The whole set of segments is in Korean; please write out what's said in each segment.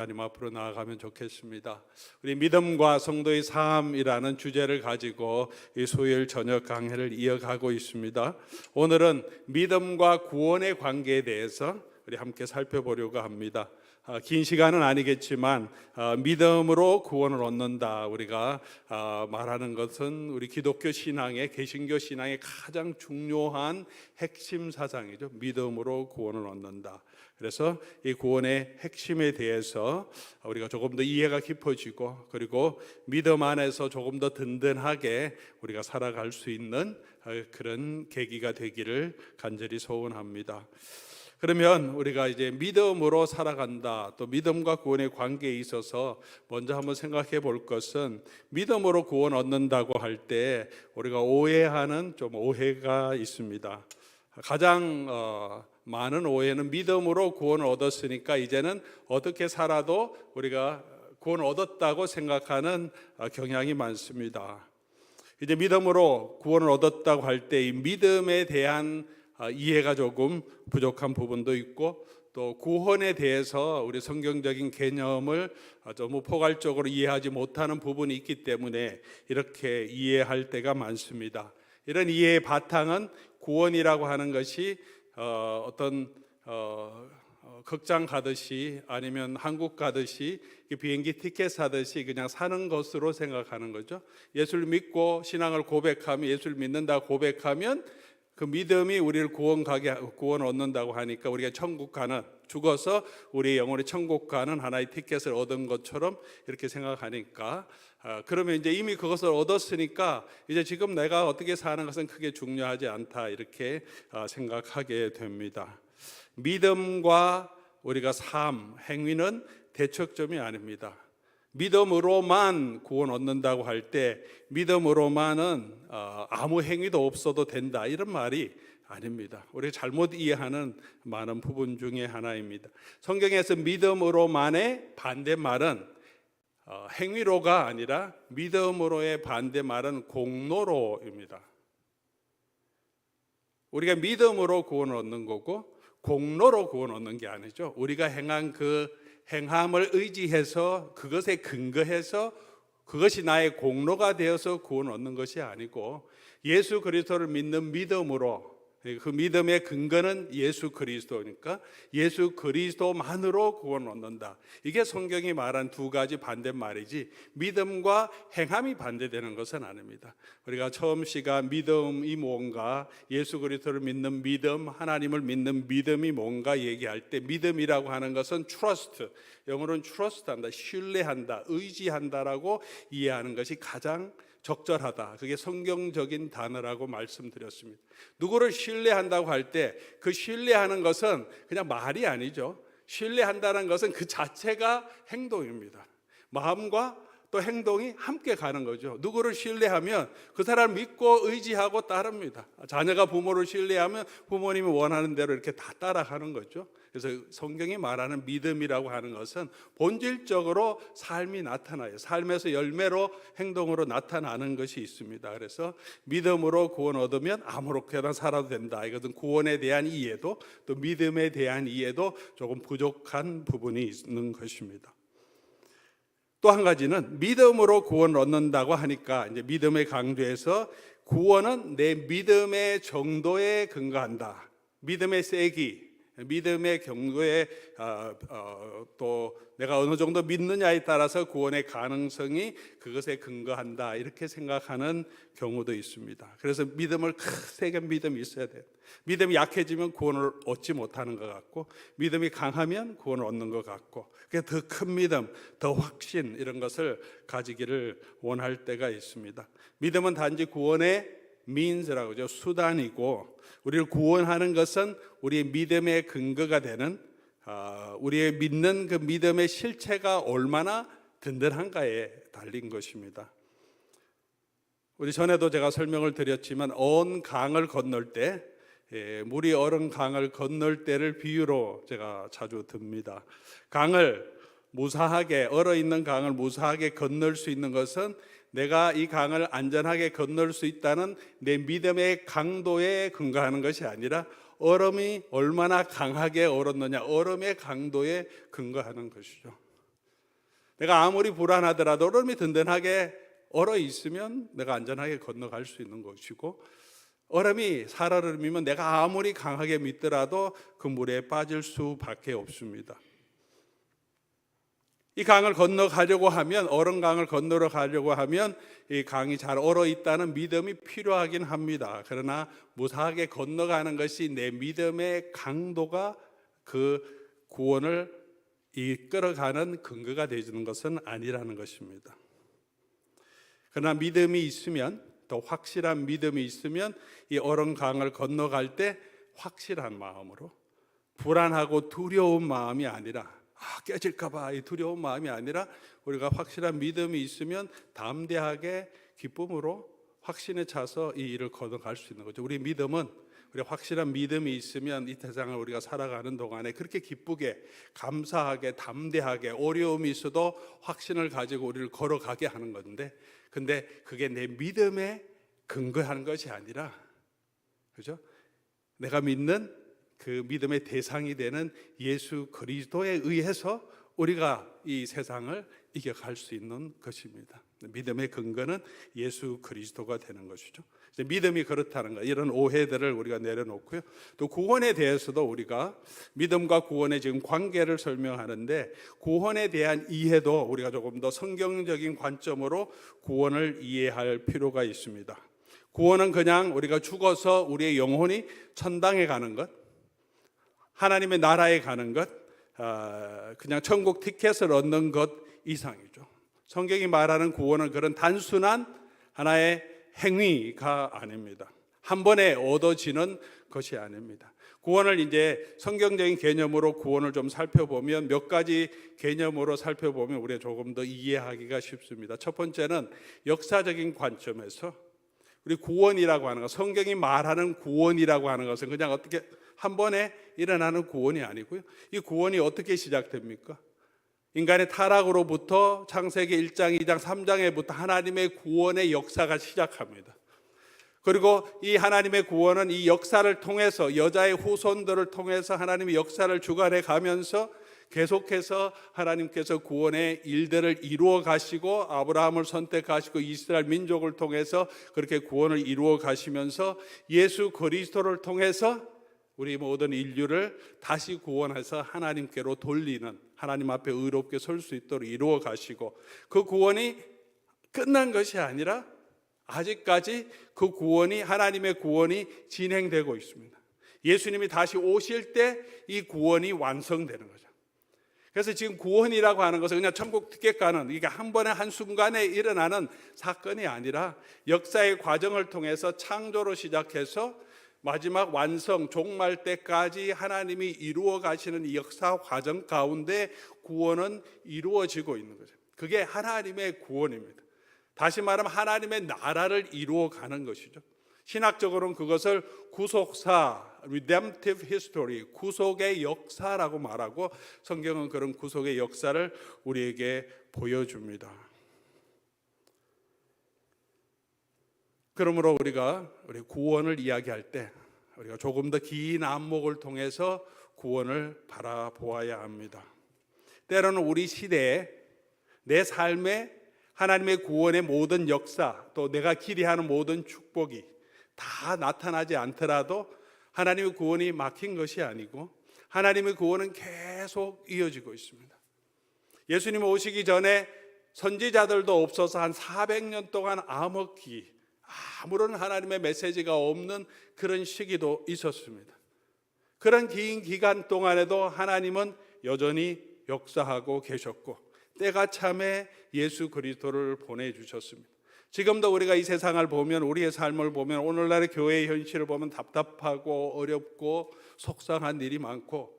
하나님 앞으로 나아가면 좋겠습니다. 우리 믿음과 성도의 삶이라는 주제를 가지고 이 수요일 저녁 강해를 이어가고 있습니다. 오늘은 믿음과 구원의 관계에 대해서 우리 함께 살펴보려고 합니다. 긴 시간은 아니겠지만 믿음으로 구원을 얻는다, 우리가 말하는 것은 우리 기독교 신앙의, 개신교 신앙의 가장 중요한 핵심 사상이죠. 믿음으로 구원을 얻는다. 그래서 이 구원의 핵심에 대해서 우리가 조금 더 이해가 깊어지고, 그리고 믿음 안에서 조금 더 든든하게 우리가 살아갈 수 있는 그런 계기가 되기를 간절히 소원합니다. 그러면 우리가 이제 믿음으로 살아간다, 또 믿음과 구원의 관계에 있어서 먼저 한번 생각해 볼 것은, 믿음으로 구원 얻는다고 할 때 우리가 오해하는 좀 오해가 있습니다. 가장 많은 오해는 믿음으로 구원을 얻었으니까 이제는 어떻게 살아도 우리가 구원을 얻었다고 생각하는 경향이 많습니다. 이제 믿음으로 구원을 얻었다고 할 때 이 믿음에 대한 이해가 조금 부족한 부분도 있고, 또 구원에 대해서 우리 성경적인 개념을 너무 포괄적으로 이해하지 못하는 부분이 있기 때문에 이렇게 이해할 때가 많습니다. 이런 이해의 바탕은 구원이라고 하는 것이 어떤 극장 가듯이, 아니면 한국 가듯이 비행기 티켓 사듯이 그냥 사는 것으로 생각하는 거죠. 예수를 믿고 신앙을 고백하면, 예수를 믿는다고 고백하면 그 믿음이 우리를 구원 얻는다고 하니까 우리가 천국 가는, 죽어서 우리 영혼의 천국 가는 하나의 티켓을 얻은 것처럼 이렇게 생각하니까, 그러면 이제 이미 그것을 얻었으니까 이제 지금 내가 어떻게 사는 것은 크게 중요하지 않다, 이렇게 생각하게 됩니다. 믿음과 우리가 삶, 행위는 대척점이 아닙니다. 믿음으로만 구원 얻는다고 할 때 믿음으로만은 아무 행위도 없어도 된다, 이런 말이 아닙니다. 우리가 잘못 이해하는 많은 부분 중에 하나입니다. 성경에서 믿음으로만의 반대말은 행위로가 아니라, 믿음으로의 반대말은 공로로입니다. 우리가 믿음으로 구원을 얻는 거고 공로로 구원 얻는 게 아니죠. 우리가 행한 그 행함을 의지해서, 그것에 근거해서 그것이 나의 공로가 되어서 구원 얻는 것이 아니고, 예수 그리스도를 믿는 믿음으로, 그 믿음의 근거는 예수 그리스도니까 예수 그리스도만으로 구원 얻는다. 이게 성경이 말한 두 가지 반대말이지, 믿음과 행함이 반대되는 것은 아닙니다. 우리가 처음 시가 믿음이 뭔가, 예수 그리스도를 믿는 믿음, 하나님을 믿는 믿음이 뭔가 얘기할 때, 믿음이라고 하는 것은 trust, 영어로는 trust한다, 신뢰한다, 의지한다라고 이해하는 것이 가장 적절하다. 그게 성경적인 단어라고 말씀드렸습니다. 누구를 신뢰한다고 할 때 그 신뢰하는 것은 그냥 말이 아니죠. 신뢰한다는 것은 그 자체가 행동입니다. 마음과 또 행동이 함께 가는 거죠. 누구를 신뢰하면 그 사람을 믿고 의지하고 따릅니다. 자녀가 부모를 신뢰하면 부모님이 원하는 대로 이렇게 다 따라가는 거죠. 그래서 성경이 말하는 믿음이라고 하는 것은 본질적으로 삶이 나타나요. 삶에서 열매로, 행동으로 나타나는 것이 있습니다. 그래서 믿음으로 구원 얻으면 아무렇게나 살아도 된다, 이것은 구원에 대한 이해도, 또 믿음에 대한 이해도 조금 부족한 부분이 있는 것입니다. 또 한 가지는, 믿음으로 구원을 얻는다고 하니까 이제 믿음의 강조에서 구원은 내 믿음의 정도에 근거한다. 믿음의 세기, 믿음의 경도에 또 내가 어느 정도 믿느냐에 따라서 구원의 가능성이 그것에 근거한다, 이렇게 생각하는 경우도 있습니다. 그래서 믿음을 세게 믿음이 있어야 돼요. 믿음이 약해지면 구원을 얻지 못하는 것 같고, 믿음이 강하면 구원을 얻는 것 같고, 더 큰 믿음, 더 확신, 이런 것을 가지기를 원할 때가 있습니다. 믿음은 단지 구원의 means라고 하죠. 수단이고, 우리를 구원하는 것은 우리의 믿음의 근거가 되는, 우리의 믿는 그 믿음의 실체가 얼마나 든든한가에 달린 것입니다. 우리 전에도 제가 설명을 드렸지만, 언 강을 건널 때, 물이 얼은 강을 건널 때를 비유로 제가 자주 듭니다. 강을 무사하게, 얼어있는 강을 무사하게 건널 수 있는 것은 내가 이 강을 안전하게 건널 수 있다는 내 믿음의 강도에 근거하는 것이 아니라, 얼음이 얼마나 강하게 얼었느냐, 얼음의 강도에 근거하는 것이죠. 내가 아무리 불안하더라도 얼음이 든든하게 얼어 있으면 내가 안전하게 건너갈 수 있는 것이고, 얼음이 살얼음이면 내가 아무리 강하게 믿더라도 그 물에 빠질 수밖에 없습니다. 이 강을 건너가려고 하면, 얼음강을 건너러 가려고 하면 이 강이 잘 얼어 있다는 믿음이 필요하긴 합니다. 그러나 무사하게 건너가는 것이 내 믿음의 강도가 그 구원을 이끌어가는 근거가 되는 것은 아니라는 것입니다. 그러나 믿음이 있으면, 또 확실한 믿음이 있으면 이 얼음강을 건너갈 때 확실한 마음으로, 불안하고 두려운 마음이 아니라, 깨질까 봐 이 두려운 마음이 아니라, 우리가 확실한 믿음이 있으면 담대하게 기쁨으로 확신에 차서 이 일을 건너갈 수 있는 거죠. 우리 믿음은, 우리 확실한 믿음이 있으면 이 세상을 우리가 살아가는 동안에 그렇게 기쁘게, 감사하게, 담대하게, 어려움이 있어도 확신을 가지고 우리를 걸어가게 하는 건데, 근데 그게 내 믿음에 근거하는 것이 아니라, 그죠? 내가 믿는 그 믿음의 대상이 되는 예수 그리스도에 의해서 우리가 이 세상을 이겨갈 수 있는 것입니다. 믿음의 근거는 예수 그리스도가 되는 것이죠. 믿음이 그렇다는 것, 이런 오해들을 우리가 내려놓고요. 또 구원에 대해서도 우리가 믿음과 구원의 지금 관계를 설명하는데, 구원에 대한 이해도 우리가 조금 더 성경적인 관점으로 구원을 이해할 필요가 있습니다. 구원은 그냥 우리가 죽어서 우리의 영혼이 천당에 가는 것, 하나님의 나라에 가는 것, 그냥 천국 티켓을 얻는 것 이상이죠. 성경이 말하는 구원은 그런 단순한 하나의 행위가 아닙니다. 한 번에 얻어지는 것이 아닙니다. 구원을 이제 성경적인 개념으로 구원을 좀 살펴보면, 몇 가지 개념으로 살펴보면 우리가 조금 더 이해하기가 쉽습니다. 첫 번째는 역사적인 관점에서 우리 구원이라고 하는 것, 성경이 말하는 구원이라고 하는 것은 그냥 어떻게 한 번에 일어나는 구원이 아니고요. 이 구원이 어떻게 시작됩니까? 인간의 타락으로부터 창세기 1장, 2장, 3장에부터 하나님의 구원의 역사가 시작합니다. 그리고 이 하나님의 구원은 이 역사를 통해서, 여자의 후손들을 통해서 하나님의 역사를 주관해 가면서 계속해서 하나님께서 구원의 일들을 이루어 가시고, 아브라함을 선택하시고 이스라엘 민족을 통해서 그렇게 구원을 이루어 가시면서 예수 그리스도를 통해서 우리 모든 인류를 다시 구원해서 하나님께로 돌리는, 하나님 앞에 의롭게 설 수 있도록 이루어 가시고, 그 구원이 끝난 것이 아니라 아직까지 그 구원이, 하나님의 구원이 진행되고 있습니다. 예수님이 다시 오실 때 이 구원이 완성되는 거죠. 그래서 지금 구원이라고 하는 것은 그냥 천국 티켓 가는, 이게 한 번에 한순간에 일어나는 사건이 아니라 역사의 과정을 통해서 창조로 시작해서 마지막 완성, 종말 때까지 하나님이 이루어 가시는 이 역사 과정 가운데 구원은 이루어지고 있는 거죠. 그게 하나님의 구원입니다. 다시 말하면 하나님의 나라를 이루어 가는 것이죠. 신학적으로는 그것을 구속사, redemptive history, 구속의 역사라고 말하고, 성경은 그런 구속의 역사를 우리에게 보여줍니다. 그러므로 우리가 우리 구원을 이야기할 때 우리가 조금 더 긴 안목을 통해서 구원을 바라보아야 합니다. 때로는 우리 시대에 내 삶에 하나님의 구원의 모든 역사, 또 내가 기대하는 모든 축복이 다 나타나지 않더라도 하나님의 구원이 막힌 것이 아니고 하나님의 구원은 계속 이어지고 있습니다. 예수님 오시기 전에 선지자들도 없어서 한 400년 동안 암흑기, 아무런 하나님의 메시지가 없는 그런 시기도 있었습니다. 그런 긴 기간 동안에도 하나님은 여전히 역사하고 계셨고, 때가 참에 예수 그리스도를 보내주셨습니다. 지금도 우리가 이 세상을 보면, 우리의 삶을 보면, 오늘날의 교회의 현실을 보면 답답하고 어렵고 속상한 일이 많고,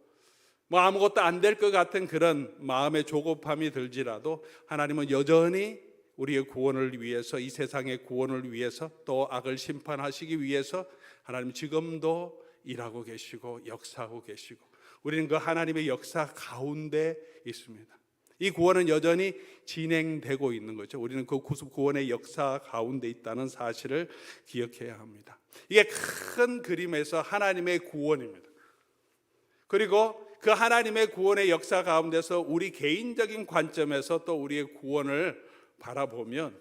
아무것도 안 될 것 같은 그런 마음의 조급함이 들지라도 하나님은 여전히 우리의 구원을 위해서, 이 세상의 구원을 위해서, 또 악을 심판하시기 위해서 하나님 지금도 일하고 계시고 역사하고 계시고, 우리는 그 하나님의 역사 가운데 있습니다. 이 구원은 여전히 진행되고 있는 거죠. 우리는 그 구원의 역사 가운데 있다는 사실을 기억해야 합니다. 이게 큰 그림에서 하나님의 구원입니다. 그리고 그 하나님의 구원의 역사 가운데서 우리 개인적인 관점에서 또 우리의 구원을 바라보면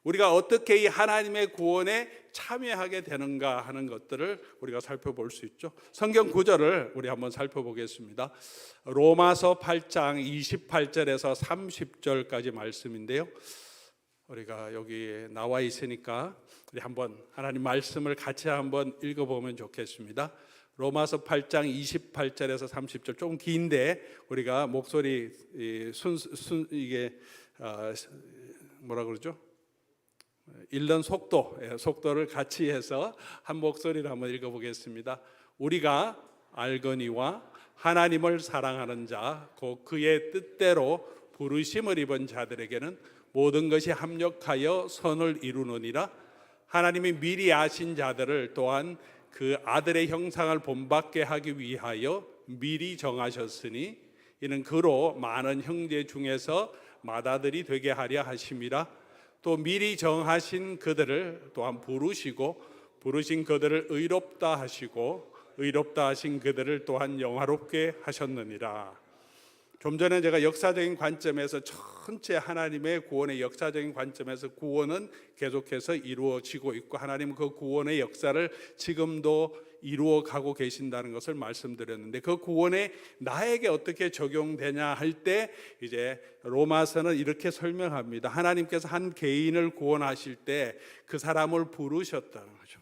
우리가 어떻게 이 하나님의 구원에 참여하게 되는가 하는 것들을 우리가 살펴볼 수 있죠. 성경 구절을 우리 한번 살펴보겠습니다. 로마서 8장 28절에서 30절까지 말씀인데요. 우리가 여기 나와 있으니까 우리 한번 하나님 말씀을 같이 한번 읽어보면 좋겠습니다. 로마서 8장 28절에서 30절 조금 긴데 우리가 목소리 이게 뭐라 그러죠? 읽는 속도를 같이 해서 한 목소리로 한번 읽어보겠습니다. 우리가 알거니와 하나님을 사랑하는 자, 곧 그의 뜻대로 부르심을 입은 자들에게는 모든 것이 합력하여 선을 이루느니라. 하나님이 미리 아신 자들을 또한 그 아들의 형상을 본받게 하기 위하여 미리 정하셨으니 이는 그로 많은 형제 중에서 맏아들이 되게 하려 하심이라. 또 미리 정하신 그들을 또한 부르시고 부르신 그들을 의롭다 하시고 의롭다 하신 그들을 또한 영화롭게 하셨느니라. 좀 전에 제가 역사적인 관점에서 전체 하나님의 구원의 역사적인 관점에서 구원은 계속해서 이루어지고 있고 하나님은 그 구원의 역사를 지금도 이루어 가고 계신다는 것을 말씀드렸는데 그 구원이 나에게 어떻게 적용되냐 할 때 이제 로마서는 이렇게 설명합니다. 하나님께서 한 개인을 구원하실 때 그 사람을 부르셨다는 거죠.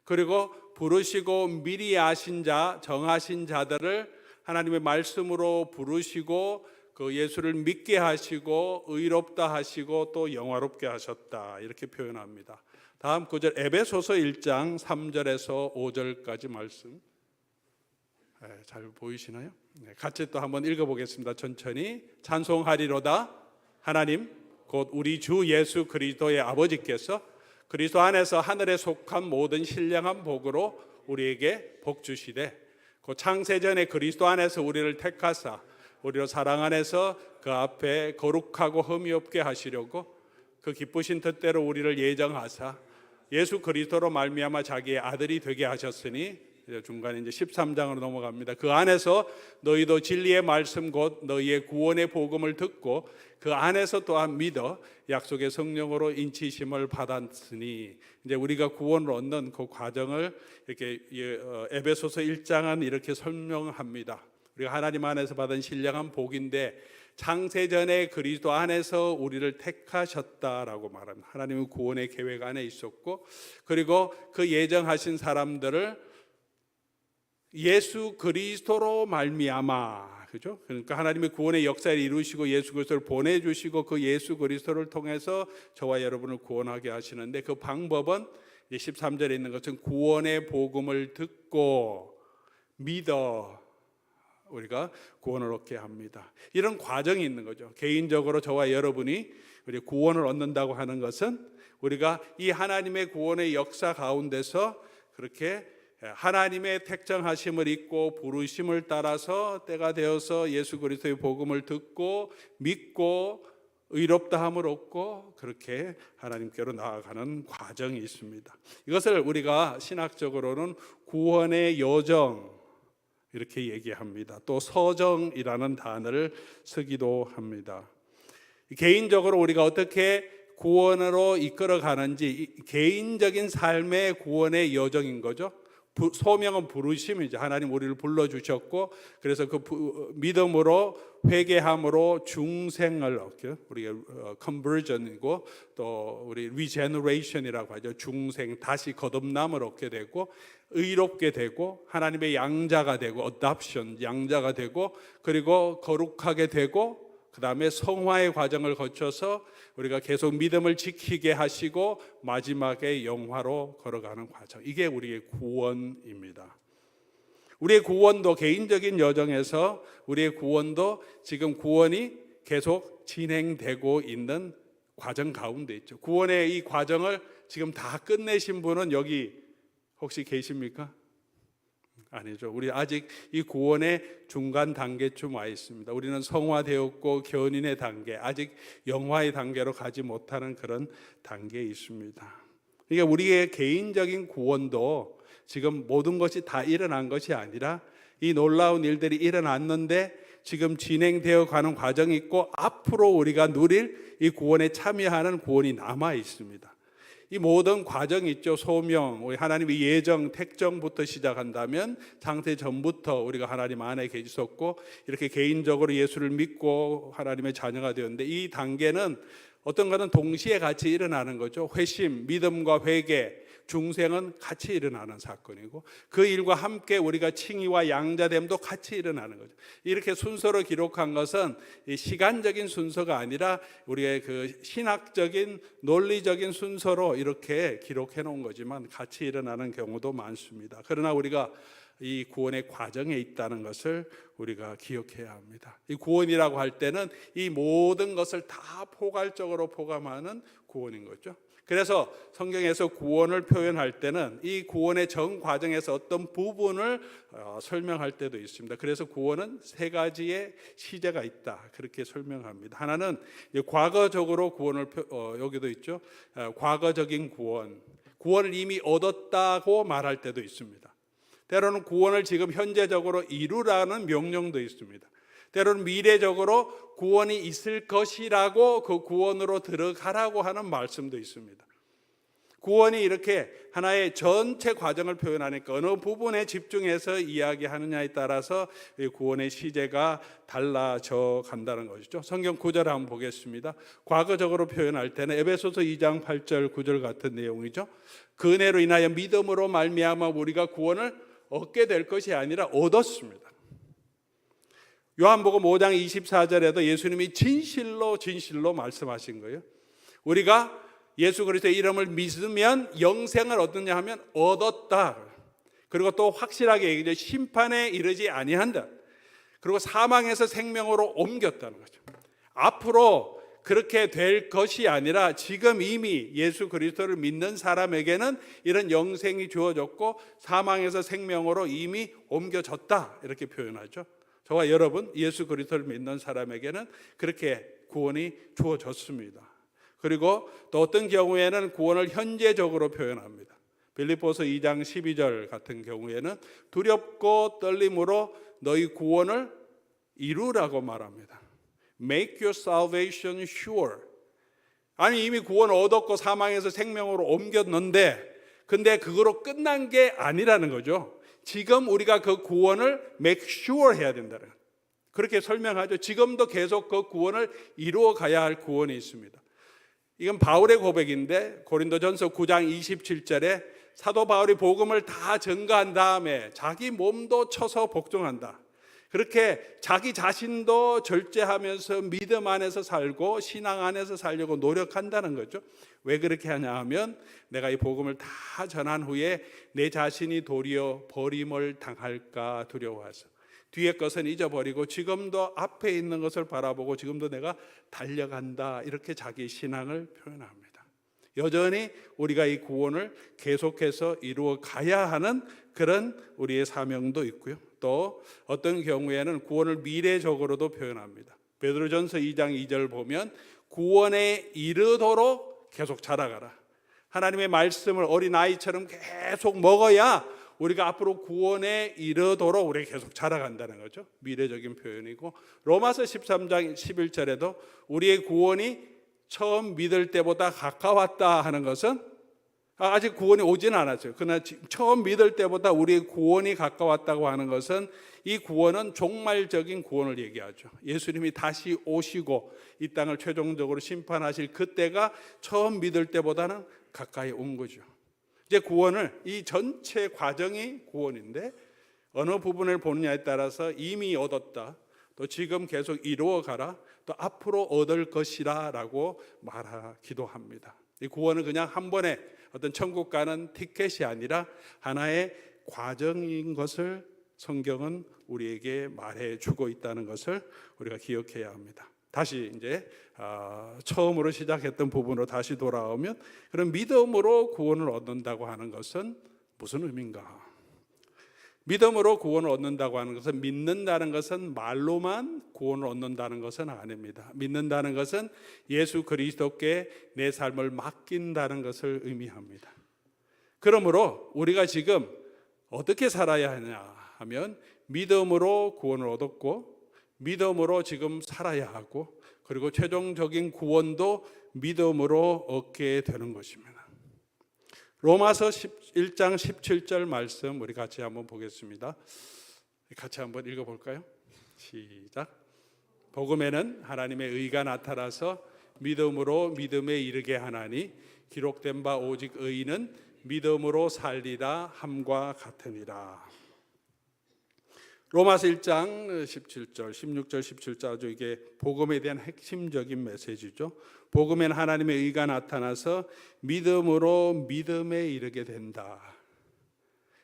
그리고 부르시고 미리 아신 자, 정하신 자들을 하나님의 말씀으로 부르시고 그 예수를 믿게 하시고 의롭다 하시고 또 영화롭게 하셨다 이렇게 표현합니다. 다음 구절 에베소서 1장 3절에서 5절까지 말씀 잘 보이시나요? 같이 또 한번 읽어보겠습니다. 천천히. 찬송하리로다 하나님 곧 우리 주 예수 그리스도의 아버지께서 그리스도 안에서 하늘에 속한 모든 신령한 복으로 우리에게 복 주시되 그 창세전에 그리스도 안에서 우리를 택하사 우리로 사랑 안에서 그 앞에 거룩하고 흠이 없게 하시려고 그 기쁘신 뜻대로 우리를 예정하사 예수 그리스도로 말미암아 자기의 아들이 되게 하셨으니 중간에 이제 13장으로 넘어갑니다. 그 안에서 너희도 진리의 말씀 곧 너희의 구원의 복음을 듣고 그 안에서 또한 믿어 약속의 성령으로 인치심을 받았으니 이제 우리가 구원을 얻는 그 과정을 이렇게 에베소서 1장은 이렇게 설명합니다. 우리가 하나님 안에서 받은 신령한 복인데 창세전에 그리스도 안에서 우리를 택하셨다라고 말합니다. 하나님은 구원의 계획 안에 있었고 그리고 그 예정하신 사람들을 예수 그리스도로 말미암아 그죠? 그러니까 하나님의 구원의 역사를 이루시고 예수 그리스도를 보내주시고 그 예수 그리스도를 통해서 저와 여러분을 구원하게 하시는데 그 방법은 13절에 있는 것은 구원의 복음을 듣고 믿어 우리가 구원을 얻게 합니다. 이런 과정이 있는 거죠. 개인적으로 저와 여러분이 우리 구원을 얻는다고 하는 것은 우리가 이 하나님의 구원의 역사 가운데서 그렇게 하나님의 택정하심을 잊고 부르심을 따라서 때가 되어서 예수 그리스도의 복음을 듣고 믿고 의롭다함을 얻고 그렇게 하나님께로 나아가는 과정이 있습니다. 이것을 우리가 신학적으로는 구원의 여정 이렇게 얘기합니다. 또 서정이라는 단어를 쓰기도 합니다. 개인적으로 우리가 어떻게 구원으로 이끌어 가는지 개인적인 삶의 구원의 여정인 거죠. 소명은 부르심이죠. 하나님 우리를 불러주셨고 그래서 그 믿음으로 회개함으로 중생을 얻게 우리가 conversion이고 또 우리 regeneration이라고 하죠. 중생 다시 거듭남을 얻게 되고 의롭게 되고 하나님의 양자가 되고 adoption 양자가 되고 그리고 거룩하게 되고 그 다음에 성화의 과정을 거쳐서 우리가 계속 믿음을 지키게 하시고 마지막에 영화로 걸어가는 과정 이게 우리의 구원입니다. 우리의 구원도 개인적인 여정에서 우리의 구원도 지금 구원이 계속 진행되고 있는 과정 가운데 있죠. 구원의 이 과정을 지금 다 끝내신 분은 여기 혹시 계십니까? 아니죠. 우리 아직 이 구원의 중간 단계쯤 와 있습니다. 우리는 성화되었고 견인의 단계, 아직 영화의 단계로 가지 못하는 그런 단계에 있습니다. 그러니까 우리의 개인적인 구원도 지금 모든 것이 다 일어난 것이 아니라 이 놀라운 일들이 일어났는데 지금 진행되어 가는 과정이 있고 앞으로 우리가 누릴 이 구원에 참여하는 구원이 남아 있습니다. 이 모든 과정이 있죠. 소명, 우리 하나님의 예정, 택정부터 시작한다면 창세 전부터 우리가 하나님 안에 계셨고 이렇게 개인적으로 예수를 믿고 하나님의 자녀가 되었는데 이 단계는 어떤 것은 동시에 같이 일어나는 거죠. 회심, 믿음과 회개, 중생은 같이 일어나는 사건이고 그 일과 함께 우리가 칭의와 양자됨도 같이 일어나는 거죠. 이렇게 순서로 기록한 것은 이 시간적인 순서가 아니라 우리의 그 신학적인 논리적인 순서로 이렇게 기록해 놓은 거지만 같이 일어나는 경우도 많습니다. 그러나 우리가 이 구원의 과정에 있다는 것을 우리가 기억해야 합니다. 이 구원이라고 할 때는 이 모든 것을 다 포괄적으로 포함하는 구원인 거죠. 그래서 성경에서 구원을 표현할 때는 이 구원의 전 과정에서 어떤 부분을 설명할 때도 있습니다. 그래서 구원은 세 가지의 시제가 있다 그렇게 설명합니다. 하나는 과거적으로 구원을 여기도 있죠. 과거적인 구원, 구원을 이미 얻었다고 말할 때도 있습니다. 때로는 구원을 지금 현재적으로 이루라는 명령도 있습니다. 때로는 미래적으로 구원이 있을 것이라고 그 구원으로 들어가라고 하는 말씀도 있습니다. 구원이 이렇게 하나의 전체 과정을 표현하니까 어느 부분에 집중해서 이야기하느냐에 따라서 구원의 시제가 달라져 간다는 것이죠. 성경 구절을 한번 보겠습니다. 과거적으로 표현할 때는 에베소서 2장 8절 9절 같은 내용이죠. 그 은혜로 인하여 믿음으로 말미암아 우리가 구원을 얻게 될 것이 아니라 얻었습니다. 요한복음 5장 24절에도 예수님이 진실로 말씀하신 거예요. 우리가 예수 그리스도의 이름을 믿으면 영생을 얻느냐 하면 얻었다. 그리고 또 확실하게 얘기죠. 심판에 이르지 아니한다. 그리고 사망에서 생명으로 옮겼다는 거죠. 앞으로 그렇게 될 것이 아니라 지금 이미 예수 그리스도를 믿는 사람에게는 이런 영생이 주어졌고 사망에서 생명으로 이미 옮겨졌다. 이렇게 표현하죠. 저와 여러분 예수 그리스도를 믿는 사람에게는 그렇게 구원이 주어졌습니다. 그리고 또 어떤 경우에는 구원을 현재적으로 표현합니다. 빌립보서 2장 12절 같은 경우에는 두렵고 떨림으로 너희 구원을 이루라고 말합니다. Make your salvation sure. 아니 이미 구원 얻었고 사망에서 생명으로 옮겼는데 근데 그거로 끝난 게 아니라는 거죠. 지금 우리가 그 구원을 make sure 해야 된다는 거예요. 그렇게 설명하죠. 지금도 계속 그 구원을 이루어 가야 할 구원이 있습니다. 이건 바울의 고백인데 고린도전서 9장 27절에 사도 바울이 복음을 다 전가한 다음에 자기 몸도 쳐서 복종한다. 그렇게 자기 자신도 절제하면서 믿음 안에서 살고 신앙 안에서 살려고 노력한다는 거죠. 왜 그렇게 하냐 하면 내가 이 복음을 다 전한 후에 내 자신이 도리어 버림을 당할까 두려워해서 뒤의 것은 잊어버리고 지금도 앞에 있는 것을 바라보고 지금도 내가 달려간다. 이렇게 자기 신앙을 표현합니다. 여전히 우리가 이 구원을 계속해서 이루어 가야 하는 그런 우리의 사명도 있고요. 또 어떤 경우에는 구원을 미래적으로도 표현합니다. 베드로전서 2장 2절 보면 구원에 이르도록 계속 자라가라. 하나님의 말씀을 어린아이처럼 계속 먹어야 우리가 앞으로 구원에 이르도록 우리가 계속 자라간다는 거죠. 미래적인 표현이고 로마서 13장 11절에도 우리의 구원이 처음 믿을 때보다 가까웠다 하는 것은 아직 구원이 오지는 않았어요. 그러나 처음 믿을 때보다 우리의 구원이 가까웠다고 하는 것은 이 구원은 종말적인 구원을 얘기하죠. 예수님이 다시 오시고 이 땅을 최종적으로 심판하실 그때가 처음 믿을 때보다는 가까이 온 거죠. 이제 구원을 이 전체 과정이 구원인데 어느 부분을 보느냐에 따라서 이미 얻었다. 또 지금 계속 이루어 가라. 또 앞으로 얻을 것이라 라고 말하기도 합니다. 이 구원은 그냥 한 번에 어떤 천국 가는 티켓이 아니라 하나의 과정인 것을 성경은 우리에게 말해주고 있다는 것을 우리가 기억해야 합니다. 다시 이제 처음으로 시작했던 부분으로 다시 돌아오면 그런 믿음으로 구원을 얻는다고 하는 것은 무슨 의미인가? 믿음으로 구원을 얻는다고 하는 것은 믿는다는 것은 말로만 구원을 얻는다는 것은 아닙니다. 믿는다는 것은 예수 그리스도께 내 삶을 맡긴다는 것을 의미합니다. 그러므로 우리가 지금 어떻게 살아야 하냐 하면 믿음으로 구원을 얻었고 믿음으로 지금 살아야 하고 그리고 최종적인 구원도 믿음으로 얻게 되는 것입니다. 로마서 1장 17절 말씀 우리 같이 한번 보겠습니다. 같이 한번 읽어볼까요? 시작. 복음에는 하나님의 의가 나타나서 믿음으로 믿음에 이르게 하나니 기록된 바 오직 의인은 믿음으로 살리라 함과 같으니라. 로마서 1장 17절, 16절, 17절 아주 이게 복음에 대한 핵심적인 메시지죠. 복음에는 하나님의 의가 나타나서 믿음으로 믿음에 이르게 된다.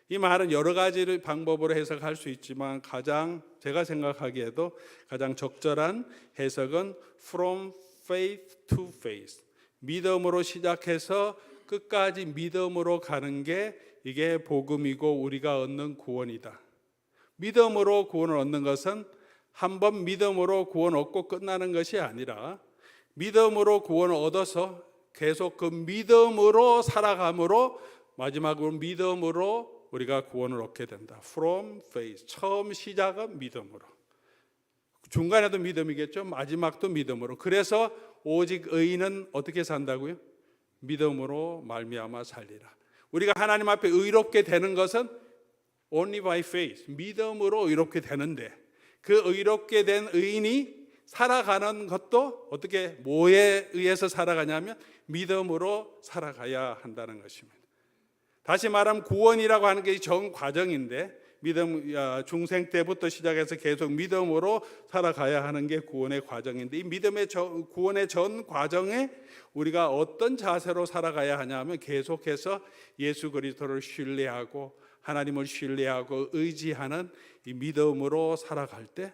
이 말은 여러 가지 방법으로 해석할 수 있지만 가장 제가 생각하기에도 가장 적절한 해석은 from faith to faith. 믿음으로 시작해서 끝까지 믿음으로 가는 게 이게 복음이고 우리가 얻는 구원이다. 믿음으로 구원을 얻는 것은 한번 믿음으로 구원 얻고 끝나는 것이 아니라 믿음으로 구원을 얻어서 계속 그 믿음으로 살아감으로 마지막으로 믿음으로 우리가 구원을 얻게 된다. From faith. 처음 시작은 믿음으로. 중간에도 믿음이겠죠. 마지막도 믿음으로. 그래서 오직 의인은 어떻게 산다고요? 믿음으로 말미암아 살리라. 우리가 하나님 앞에 의롭게 되는 것은 only by faith. 믿음으로 의롭게 되는데 그 의롭게 된 의인이 살아가는 것도 어떻게 뭐에 의해서 살아가냐면 믿음으로 살아가야 한다는 것입니다. 다시 말하면 구원이라고 하는 게 전 과정인데 믿음 중생 때부터 시작해서 계속 믿음으로 살아가야 하는 게 구원의 과정인데 이 믿음의 구원의 전 과정에 우리가 어떤 자세로 살아가야 하냐면 계속해서 예수 그리스도를 신뢰하고 하나님을 신뢰하고 의지하는 이 믿음으로 살아갈 때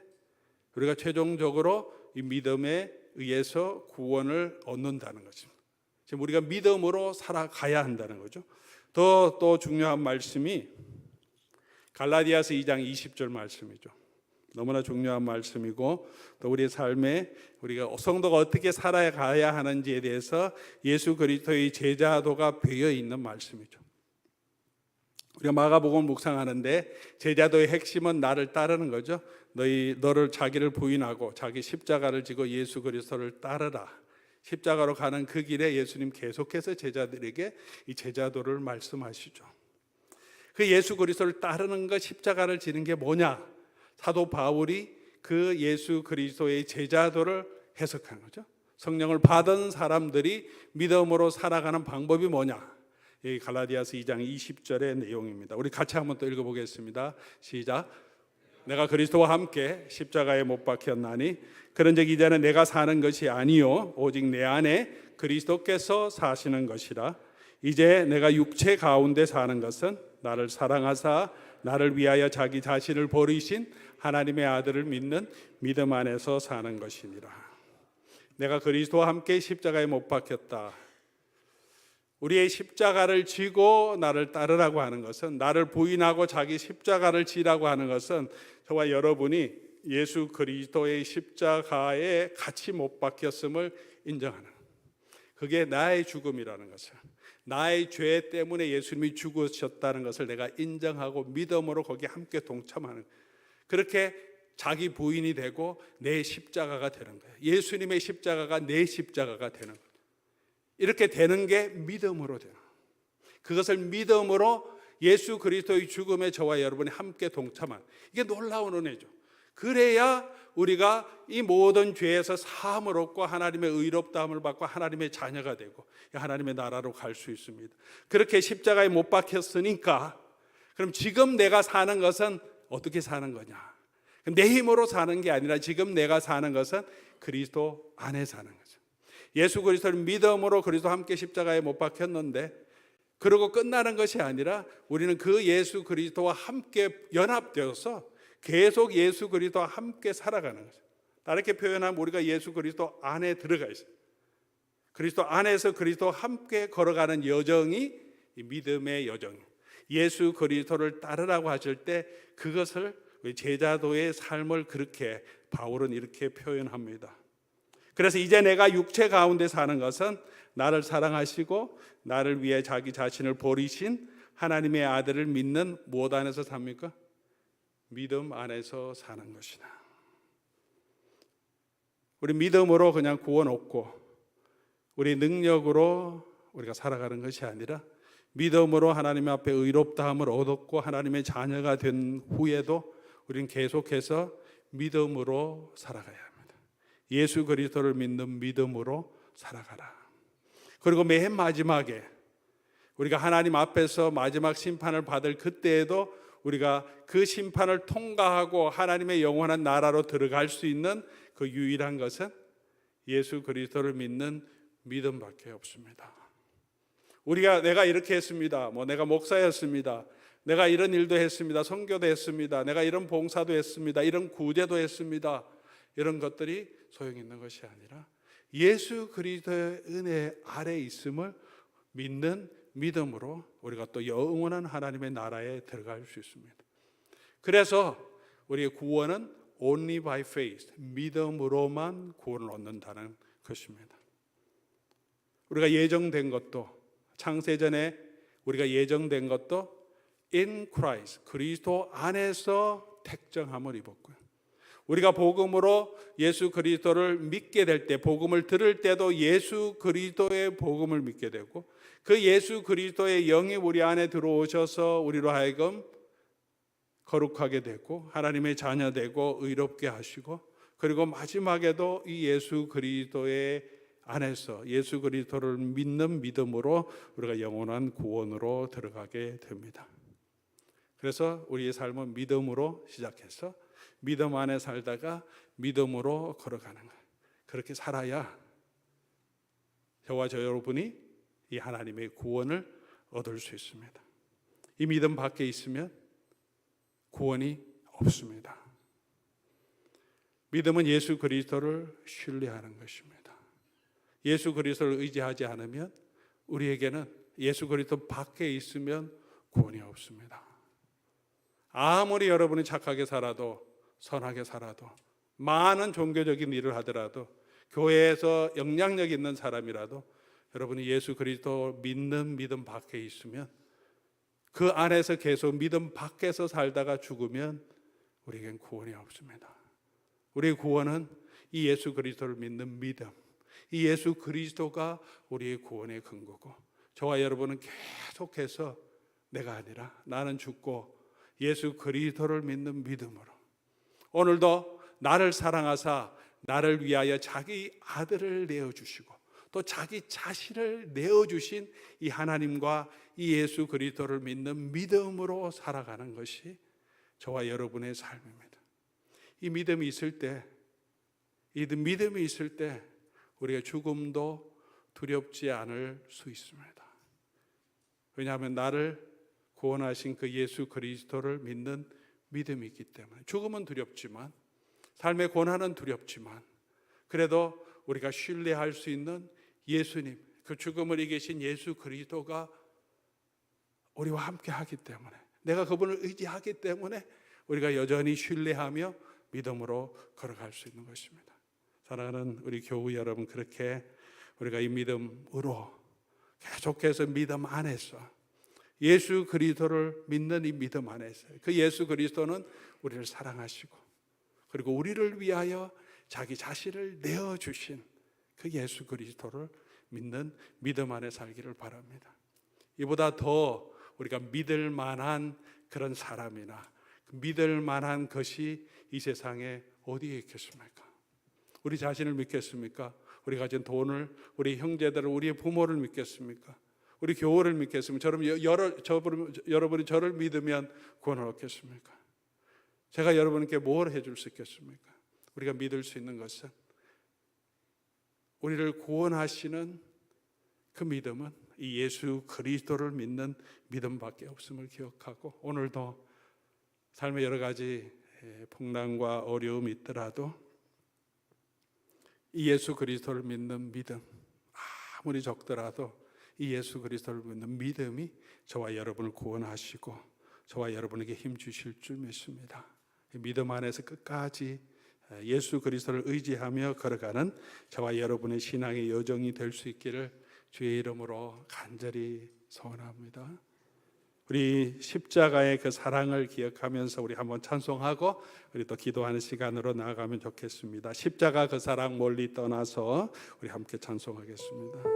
우리가 최종적으로 이 믿음에 의해서 구원을 얻는다는 것입니다. 지금 우리가 믿음으로 살아가야 한다는 거죠. 또 중요한 말씀이 갈라디아서 2장 20절 말씀이죠. 너무나 중요한 말씀이고 또 우리의 삶에 우리가 성도가 어떻게 살아가야 하는지에 대해서 예수 그리스도의 제자도가 배어 있는 말씀이죠. 우리가 마가복음 묵상하는데 제자도의 핵심은 나를 따르는 거죠. 너를 자기를 부인하고 자기 십자가를 지고 예수 그리스도를 따르라. 십자가로 가는 그 길에 예수님 계속해서 제자들에게 이 제자도를 말씀하시죠. 그 예수 그리스도를 따르는 것, 십자가를 지는 게 뭐냐? 사도 바울이 그 예수 그리스도의 제자도를 해석한 거죠. 성령을 받은 사람들이 믿음으로 살아가는 방법이 뭐냐? 이 갈라디아서 2장 20절의 내용입니다. 우리 같이 한번 또 읽어보겠습니다. 시작. 내가 그리스도와 함께 십자가에 못 박혔나니 그런즉 이제는 내가 사는 것이 아니요 오직 내 안에 그리스도께서 사시는 것이라. 이제 내가 육체 가운데 사는 것은 나를 사랑하사 나를 위하여 자기 자신을 버리신 하나님의 아들을 믿는 믿음 안에서 사는 것이니라. 내가 그리스도와 함께 십자가에 못 박혔다. 우리의 십자가를 지고 나를 따르라고 하는 것은, 나를 부인하고 자기 십자가를 지라고 하는 것은 저와 여러분이 예수 그리스도의 십자가에 같이 못 박혔음을 인정하는, 그게 나의 죽음이라는 것을, 나의 죄 때문에 예수님이 죽으셨다는 것을 내가 인정하고 믿음으로 거기에 함께 동참하는, 그렇게 자기 부인이 되고 내 십자가가 되는 거예요. 예수님의 십자가가 내 십자가가 되는 거예요. 이렇게 되는 게 믿음으로 돼요. 그것을 믿음으로 예수 그리스도의 죽음에 저와 여러분이 함께 동참한, 이게 놀라운 은혜죠. 그래야 우리가 이 모든 죄에서 사함을 얻고 하나님의 의롭다함을 받고 하나님의 자녀가 되고 하나님의 나라로 갈 수 있습니다. 그렇게 십자가에 못 박혔으니까 그럼 지금 내가 사는 것은 어떻게 사는 거냐? 내 힘으로 사는 게 아니라 지금 내가 사는 것은 그리스도 안에 사는 거죠. 예수 그리스도를 믿음으로 그리스도와 함께 십자가에 못 박혔는데 그러고 끝나는 것이 아니라 우리는 그 예수 그리스도와 함께 연합되어서 계속 예수 그리스도와 함께 살아가는 거죠. 다르게 표현하면 우리가 예수 그리스도 안에 들어가 있어요. 그리스도 안에서 그리스도와 함께 걸어가는 여정이 믿음의 여정이에요. 예수 그리스도를 따르라고 하실 때 그것을 제자도의 삶을 그렇게 바울은 이렇게 표현합니다. 그래서 이제 내가 육체 가운데 사는 것은 나를 사랑하시고 나를 위해 자기 자신을 버리신 하나님의 아들을 믿는 무엇 안에서 삽니까? 믿음 안에서 사는 것이다. 우리 믿음으로 그냥 구원 얻고 우리 능력으로 우리가 살아가는 것이 아니라 믿음으로 하나님 앞에 의롭다함을 얻었고 하나님의 자녀가 된 후에도 우리는 계속해서 믿음으로 살아가야 합니다. 예수 그리스도를 믿는 믿음으로 살아가라. 그리고 맨 마지막에 우리가 하나님 앞에서 마지막 심판을 받을 그때에도 우리가 그 심판을 통과하고 하나님의 영원한 나라로 들어갈 수 있는 그 유일한 것은 예수 그리스도를 믿는 믿음밖에 없습니다. 내가 이렇게 했습니다. 내가 목사였습니다. 내가 이런 일도 했습니다. 선교도 했습니다. 내가 이런 봉사도 했습니다. 이런 구제도 했습니다. 이런 것들이 소용 있는 것이 아니라 예수 그리스도의 은혜 아래 있음을 믿는 믿음으로 우리가 또 영원한 하나님의 나라에 들어갈 수 있습니다. 그래서 우리의 구원은 only by faith, 믿음으로만 구원을 얻는다는 것입니다. 우리가 예정된 것도 창세전에 우리가 예정된 것도 in Christ, 그리스도 안에서 택정함을 입었고요. 우리가 복음으로 예수 그리스도를 믿게 될 때, 복음을 들을 때도 예수 그리스도의 복음을 믿게 되고 그 예수 그리스도의 영이 우리 안에 들어오셔서 우리로 하여금 거룩하게 되고 하나님의 자녀 되고 의롭게 하시고 그리고 마지막에도 이 예수 그리스도의 안에서 예수 그리스도를 믿는 믿음으로 우리가 영원한 구원으로 들어가게 됩니다. 그래서 우리의 삶은 믿음으로 시작해서 믿음 안에 살다가 믿음으로 걸어가는 거예요. 그렇게 살아야 저와 저 여러분이 이 하나님의 구원을 얻을 수 있습니다. 이 믿음 밖에 있으면 구원이 없습니다. 믿음은 예수 그리스도를 신뢰하는 것입니다. 예수 그리스도를 의지하지 않으면 우리에게는 예수 그리스도 밖에 있으면 구원이 없습니다. 아무리 여러분이 착하게 살아도 선하게 살아도 많은 종교적인 일을 하더라도 교회에서 영향력 있는 사람이라도 여러분이 예수 그리스도 믿는 믿음 밖에 있으면 그 안에서 계속 믿음 밖에서 살다가 죽으면 우리에겐 구원이 없습니다. 우리의 구원은 이 예수 그리스도를 믿는 믿음, 이 예수 그리스도가 우리의 구원의 근거고 저와 여러분은 계속해서 내가 아니라 나는 죽고 예수 그리스도를 믿는 믿음으로 오늘도 나를 사랑하사 나를 위하여 자기 아들을 내어주시고 또 자기 자신을 내어주신 이 하나님과 이 예수 그리스도를 믿는 믿음으로 살아가는 것이 저와 여러분의 삶입니다. 이 믿음이 있을 때, 우리가 죽음도 두렵지 않을 수 있습니다. 왜냐하면 나를 구원하신 그 예수 그리스도를 믿는 믿음이 있기 때문에 죽음은 두렵지만 삶의 고난은 두렵지만 그래도 우리가 신뢰할 수 있는 예수님, 그 죽음을 이기신 예수 그리스도가 우리와 함께 하기 때문에 내가 그분을 의지하기 때문에 우리가 여전히 신뢰하며 믿음으로 걸어갈 수 있는 것입니다. 사랑하는 우리 교우 여러분, 그렇게 우리가 이 믿음으로 계속해서 믿음 안에서 예수 그리스도를 믿는 이 믿음 안에서 그 예수 그리스도는 우리를 사랑하시고 그리고 우리를 위하여 자기 자신을 내어주신 그 예수 그리스도를 믿는 믿음 안에 살기를 바랍니다. 이보다 더 우리가 믿을 만한 그런 사람이나 믿을 만한 것이 이 세상에 어디에 있겠습니까? 우리 자신을 믿겠습니까? 우리 가진 돈을, 우리 형제들을, 우리의 부모를 믿겠습니까? 우리 교회를 믿겠습니까? 여러분이 저를 믿으면 구원을 얻겠습니까? 제가 여러분께 뭘 해줄 수 있겠습니까? 우리가 믿을 수 있는 것은 우리를 구원하시는 그 믿음은 이 예수 그리스도를 믿는 믿음밖에 없음을 기억하고 오늘도 삶의 여러 가지 풍랑과 어려움이 있더라도 이 예수 그리스도를 믿는 믿음, 아무리 적더라도 이 예수 그리스도를 믿는 믿음이 저와 여러분을 구원하시고 저와 여러분에게 힘 주실 줄 믿습니다. 믿음 안에서 끝까지 예수 그리스도를 의지하며 걸어가는 저와 여러분의 신앙의 여정이 될 수 있기를 주의 이름으로 간절히 소원합니다. 우리 십자가의 그 사랑을 기억하면서 우리 한번 찬송하고 우리 또 기도하는 시간으로 나아가면 좋겠습니다. 십자가 그 사랑 멀리 떠나서 우리 함께 찬송하겠습니다.